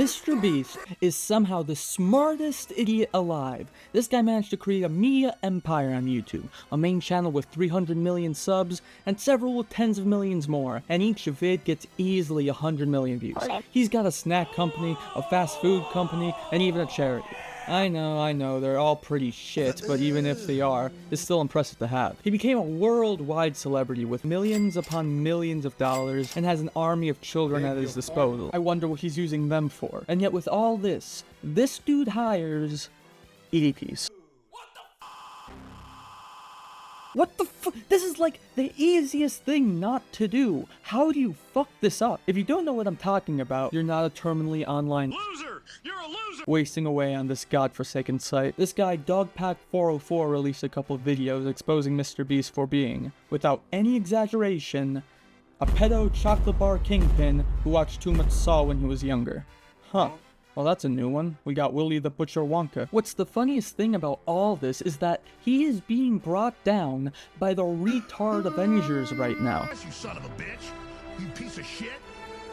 MrBeast is somehow the smartest idiot alive. This guy managed to create a media empire on YouTube, a main channel with 300 million subs, and several with tens of millions more, and each vid gets easily 100 million views. He's got a snack company, a fast food company, and even a charity. I know, they're all pretty shit, but even if they are, it's still impressive to have. He became a worldwide celebrity with millions upon millions of dollars and has an army of children at his disposal. I wonder what he's using them for. And yet with all this dude hires EDPs. What the f- This is like the easiest thing not to do. How do you fuck this up? If you don't know what I'm talking about, you're not a terminally online loser! You're a loser! Wasting away on this godforsaken site. This guy, Dogpack404, released a couple of videos exposing MrBeast for being, without any exaggeration, a pedo chocolate bar kingpin who watched too much Saw when he was younger. Huh. Well, that's a new one. We got Willy the Butcher Wonka. What's the funniest thing about all this is that he is being brought down by the retard Avengers right now. You son of a bitch! You piece of shit!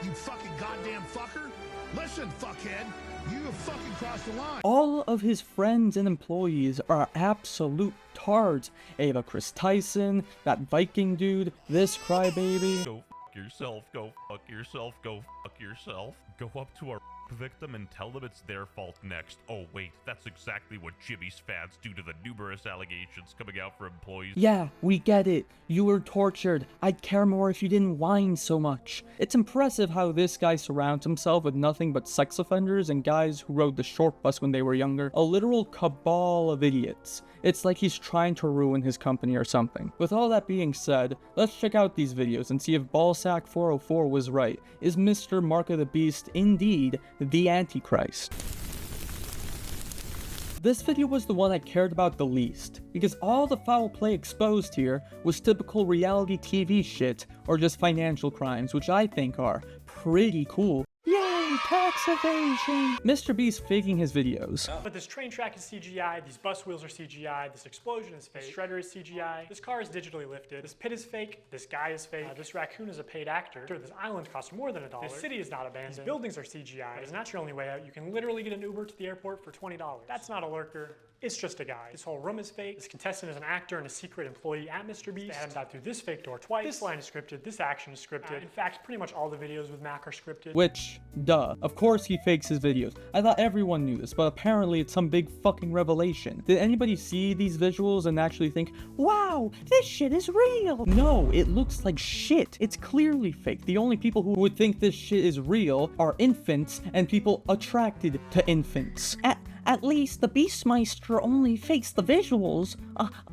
You fucking goddamn fucker! Listen, fuckhead! You have fucking crossed the line! All of his friends and employees are absolute tards. Ava Chris Tyson, that Viking dude, this crybaby. Go fuck yourself, go fuck yourself, go fuck yourself. Go up to our victim and tell them it's their fault next. Oh wait, that's exactly what Jimmy's fans do to the numerous allegations coming out for employees. Yeah, we get it. You were tortured. I'd care more if you didn't whine so much. It's impressive how this guy surrounds himself with nothing but sex offenders and guys who rode the short bus when they were younger. A literal cabal of idiots. It's like he's trying to ruin his company or something. With all that being said, let's check out these videos and see if Ballsack404 was right. Is Mr. Mark of the Beast indeed the Antichrist? This video was the one I cared about the least, because all the foul play exposed here was typical reality TV shit or just financial crimes, which I think are pretty cool. Yay, tax evasion! MrBeast faking his videos. But this train track is CGI, these bus wheels are CGI, this explosion is fake, this shredder is CGI, this car is digitally lifted, this pit is fake, this guy is fake, this raccoon is a paid actor, sure, this island costs more than $1, this city is not abandoned, these buildings are CGI, but it's not your only way out. You can literally get an Uber to the airport for $20. That's not a lurker. It's just a guy. This whole room is fake. This contestant is an actor and a secret employee at MrBeast. They had him dive through this fake door twice. This line is scripted. This action is scripted. In fact, pretty much all the videos with Mac are scripted. Which, duh. Of course he fakes his videos. I thought everyone knew this, but apparently it's some big fucking revelation. Did anybody see these visuals and actually think, wow, this shit is real? No, it looks like shit. It's clearly fake. The only people who would think this shit is real are infants and people attracted to infants. At least the Beastmeister only fakes the visuals,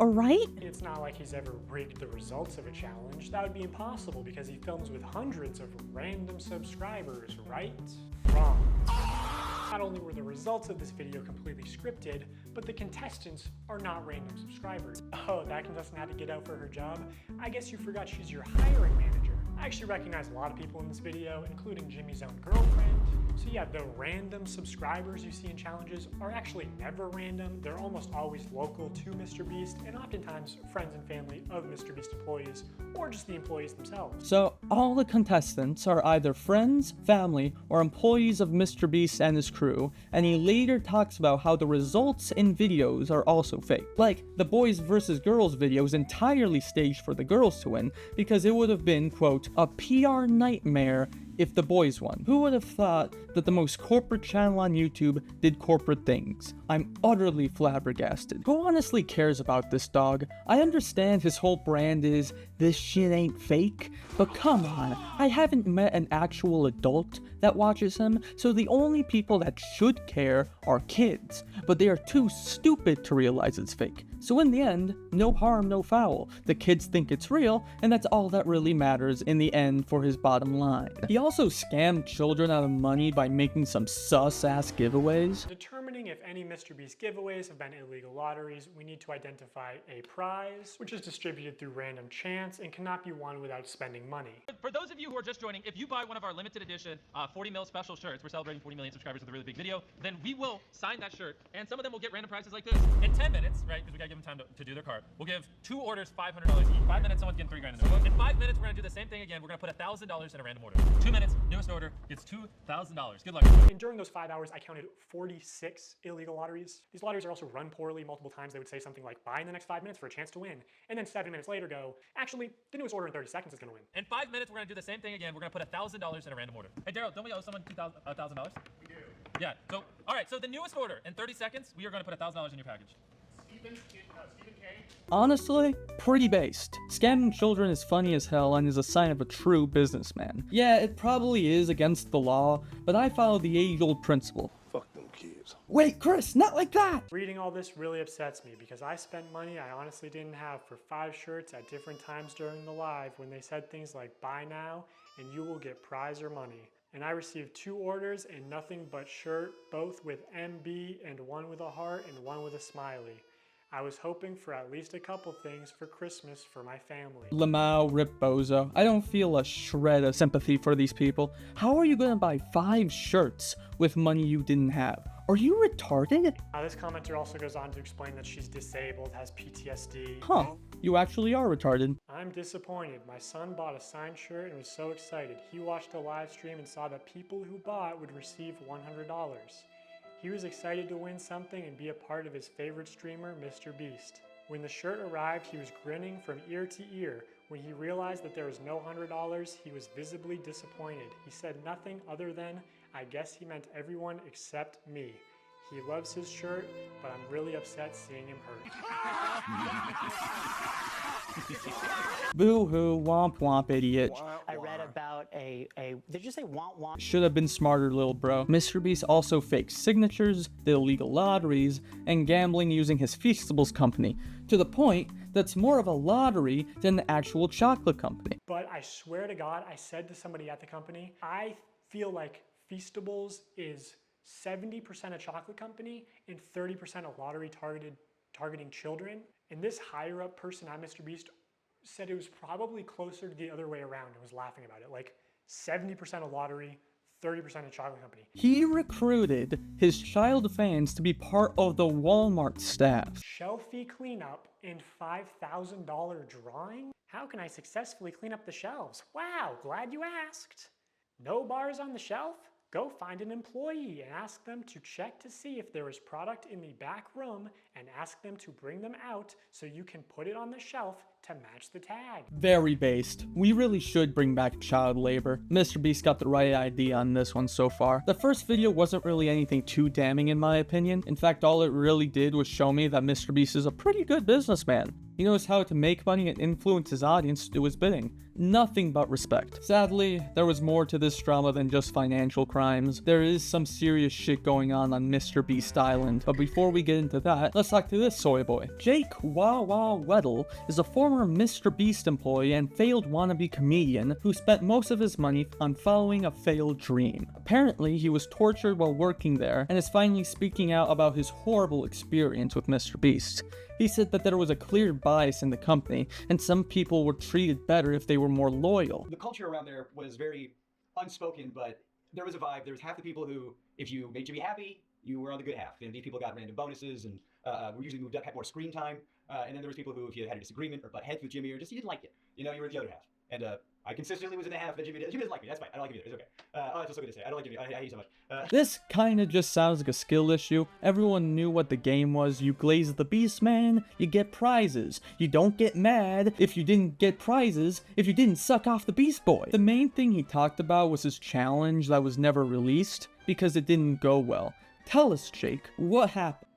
alright? It's not like he's ever rigged the results of a challenge. That would be impossible because he films with hundreds of random subscribers, right? Wrong. Not only were the results of this video completely scripted, but the contestants are not random subscribers. Oh, that contestant had to get out for her job? I guess you forgot she's your hiring manager. I actually recognize a lot of people in this video, including Jimmy's own girlfriend. So yeah, the random subscribers you see in challenges are actually never random. They're almost always local to MrBeast, and oftentimes friends and family of MrBeast employees, or just the employees themselves. So all the contestants are either friends, family, or employees of MrBeast and his crew, and he later talks about how the results in videos are also fake. Like, the boys versus girls video is entirely staged for the girls to win, because it would have been, quote, a PR nightmare if the boys won. Who would have thought that the most corporate channel on YouTube did corporate things? I'm utterly flabbergasted. Who honestly cares about this dog? I understand his whole brand is, this shit ain't fake, but come on, I haven't met an actual adult that watches him, so the only people that should care are kids, but they are too stupid to realize it's fake. So in the end, no harm, no foul. The kids think it's real, and that's all that really matters in the end for his bottom line. He also scammed children out of money by making some sus-ass giveaways. Determining if any MrBeast giveaways have been illegal lotteries, we need to identify a prize, which is distributed through random chance and cannot be won without spending money. For those of you who are just joining, if you buy one of our limited edition 40 mil special shirts, we're celebrating 40 million subscribers with a really big video, then we will sign that shirt, and some of them will get random prizes like this. In 10 minutes, right, because we gotta give them time to do their card, we'll give 2 orders $500 each. 5 minutes, someone's getting $3 grand in there. In 5 minutes, we're gonna do the same thing again. We're gonna put $1,000 in a random order. 2 minutes, newest order gets $2,000. Good luck. And during those 5 hours, I counted 46 illegal lotteries. These lotteries are also run poorly. Multiple times they would say something like, buy in the next 5 minutes for a chance to win. And then 7 minutes later go, actually, the newest order in 30 seconds is gonna win. In 5 minutes, we're gonna do the same thing again. We're gonna put $1,000 in a random order. Hey, Daryl, don't we owe someone $1,000? We do. Yeah, so, all right, so the newest order, in 30 seconds, we are gonna put $1,000 in your package. Stephen K. Honestly, pretty based. Scamming children is funny as hell and is a sign of a true businessman. Yeah, it probably is against the law, but I follow the age-old principle. Fuck them kids. Wait, Chris, not like that! Reading all this really upsets me because I spent money I honestly didn't have for 5 shirts at different times during the live when they said things like, buy now and you will get prize or money. And I received 2 orders and nothing but shirt, both with MB and one with a heart and one with a smiley. I was hoping for at least a couple things for Christmas for my family. Lamau, Rip Bozo. I don't feel a shred of sympathy for these people. How are you gonna buy 5 shirts with money you didn't have? Are you retarded? This commenter also goes on to explain that she's disabled, has PTSD. Huh, you actually are retarded. I'm disappointed. My son bought a signed shirt and was so excited. He watched a live stream and saw that people who bought would receive $100. He was excited to win something and be a part of his favorite streamer, MrBeast. When the shirt arrived, he was grinning from ear to ear. When he realized that there was no $100, he was visibly disappointed. He said nothing other than, I guess he meant everyone except me. He loves his shirt, but I'm really upset seeing him hurt. Boo-hoo, womp womp, idiot. I read about did you say want want? Should have been smarter, little bro. MrBeast also faked signatures, the illegal lotteries, and gambling using his Feastables company, to the point that's more of a lottery than the actual chocolate company. But I swear to God, I said to somebody at the company, I feel like Feastables is 70% a chocolate company and 30% a lottery targeting children. And this higher up person at MrBeast said it was probably closer to the other way around and was laughing about it. Like 70% a lottery, 30% a chocolate company. He recruited his child fans to be part of the Walmart staff. Shelf fee cleanup and $5,000 drawing? How can I successfully clean up the shelves? Wow, glad you asked. No bars on the shelf? Go find an employee and ask them to check to see if there is product in the back room and ask them to bring them out so you can put it on the shelf to match the tag. Very based. We really should bring back child labor. MrBeast got the right idea on this one so far. The first video wasn't really anything too damning in my opinion. In fact, all it really did was show me that MrBeast is a pretty good businessman. He knows how to make money and influence his audience to do his bidding. Nothing but respect. Sadly, there was more to this drama than just financial crimes. There is some serious shit going on MrBeast Island. But before we get into that, let's talk to this soy boy. Jake Wawa Weddle is a former MrBeast employee and failed wannabe comedian who spent most of his money on following a failed dream. Apparently, he was tortured while working there and is finally speaking out about his horrible experience with MrBeast. He said that there was a clear bias in the company, and some people were treated better if they were more loyal. The culture around there was very unspoken, but there was a vibe. There was half the people who, if you made Jimmy happy, you were on the good half. And these people got random bonuses and were usually moved up, had more screen time. And then there was people who, if you had a disagreement or butt heads with Jimmy or just you didn't like it, you know, you were the other half. And I consistently was in the half that Jimmy doesn't like me. That's fine. I don't like him either. It's okay. Oh, that's just so good to say. I don't like Jimmy. I hate you so much. This kinda just sounds like a skill issue. Everyone knew what the game was. You glaze the beast man, you get prizes. You don't get mad if you didn't get prizes, if you didn't suck off the beast boy. The main thing he talked about was his challenge that was never released because it didn't go well. Tell us, Jake, what happened?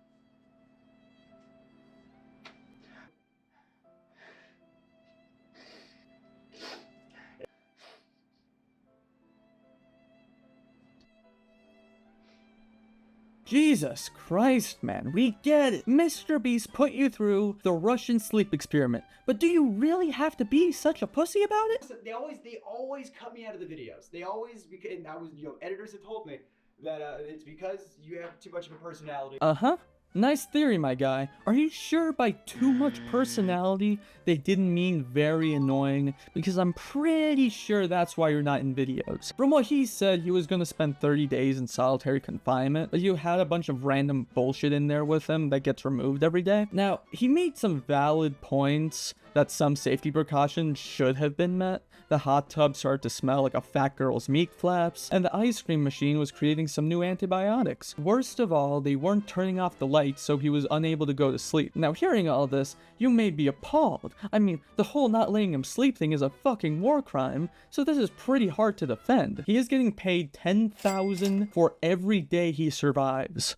Jesus Christ, man, we get it. MrBeast put you through the Russian sleep experiment, but do you really have to be such a pussy about it? They always cut me out of the videos. They always, and I was, editors have told me, that it's because you have too much of a personality. Uh-huh. Nice theory, my guy. Are you sure by too much personality they didn't mean very annoying? Because I'm pretty sure that's why you're not in videos. From what he said, he was gonna spend 30 days in solitary confinement, but you had a bunch of random bullshit in there with him that gets removed every day. Now, he made some valid points that some safety precautions should have been met. The hot tub started to smell like a fat girl's meat flaps, and the ice cream machine was creating some new antibiotics. Worst of all, they weren't turning off the lights, so he was unable to go to sleep. Now, hearing all this, you may be appalled. I mean, the whole not letting him sleep thing is a fucking war crime, so this is pretty hard to defend. He is getting paid $10,000 for every day he survives.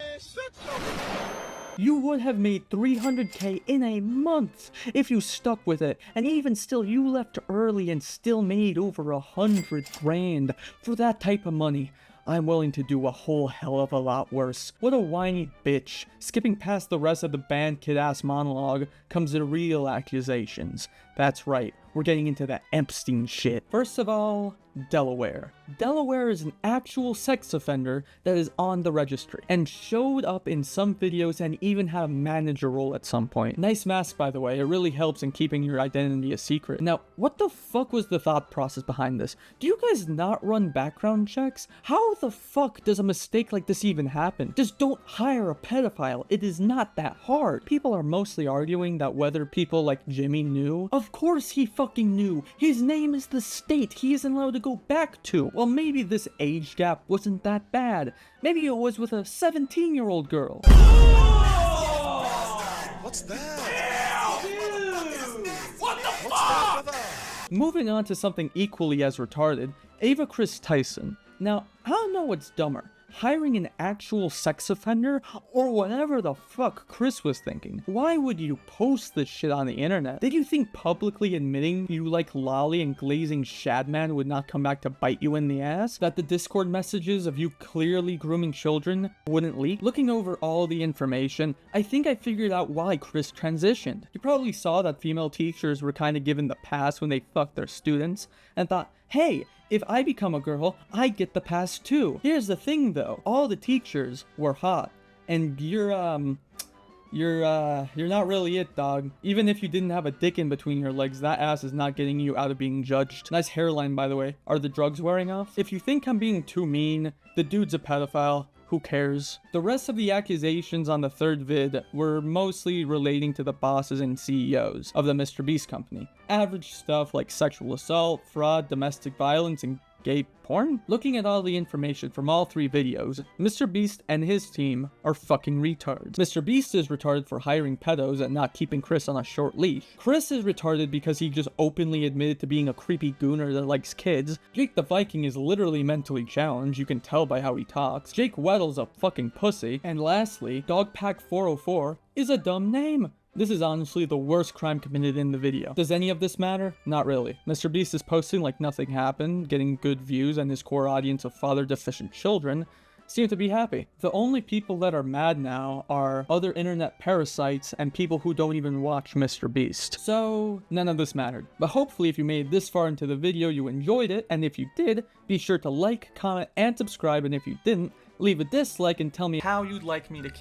You would have made $300K in a month if you stuck with it, and even still, you left early and still made over $100 grand. For that type of money, I'm willing to do a whole hell of a lot worse. What a whiny bitch. Skipping past the rest of the band kid-ass monologue comes the real accusations. That's right, we're getting into that Epstein shit. First of all, Delaware. Delaware is an actual sex offender that is on the registry and showed up in some videos and even had a manager role at some point. Nice mask, by the way. It really helps in keeping your identity a secret. Now, what the fuck was the thought process behind this? Do you guys not run background checks? How the fuck does a mistake like this even happen? Just don't hire a pedophile. It is not that hard. People are mostly arguing that whether people like Jimmy knew. Of course he fucking knew. His name is the state he isn't allowed to go back to. Well, maybe this age gap wasn't that bad. Maybe it was with a 17-year-old girl. What's that? Moving on to something equally as retarded, Ava Tyson. Now, I don't know what's dumber, hiring an actual sex offender or whatever the fuck Chris was thinking. Why would you post this shit on the internet? Did you think publicly admitting you like Lolly and glazing Shadman would not come back to bite you in the ass? That the Discord messages of you clearly grooming children wouldn't leak? Looking over all the information, I think I figured out why Chris transitioned. You probably saw that female teachers were kind of given the pass when they fucked their students and thought, hey, if I become a girl, I get the pass too. Here's the thing though, all the teachers were hot, and you're not really it, dog. Even if you didn't have a dick in between your legs, that ass is not getting you out of being judged. Nice hairline, by the way. Are the drugs wearing off? If you think I'm being too mean, the dude's a pedophile. Who cares? The rest of the accusations on the third vid were mostly relating to the bosses and CEOs of the MrBeast company. Average stuff like sexual assault, fraud, domestic violence, and gay porn? Looking at all the information from all three videos, MrBeast and his team are fucking retards. MrBeast is retarded for hiring pedos and not keeping Chris on a short leash. Chris is retarded because he just openly admitted to being a creepy gooner that likes kids. Jake the Viking is literally mentally challenged, you can tell by how he talks. Jake Weddle's a fucking pussy. And lastly, Dogpack 404 is a dumb name. This is honestly the worst crime committed in the video. Does any of this matter? Not really. MrBeast is posting like nothing happened, getting good views, and his core audience of father-deficient children seem to be happy. The only people that are mad now are other internet parasites and people who don't even watch MrBeast. So, none of this mattered. But hopefully if you made this far into the video, you enjoyed it, and if you did, be sure to like, comment, and subscribe, and if you didn't, leave a dislike and tell me how you'd like me to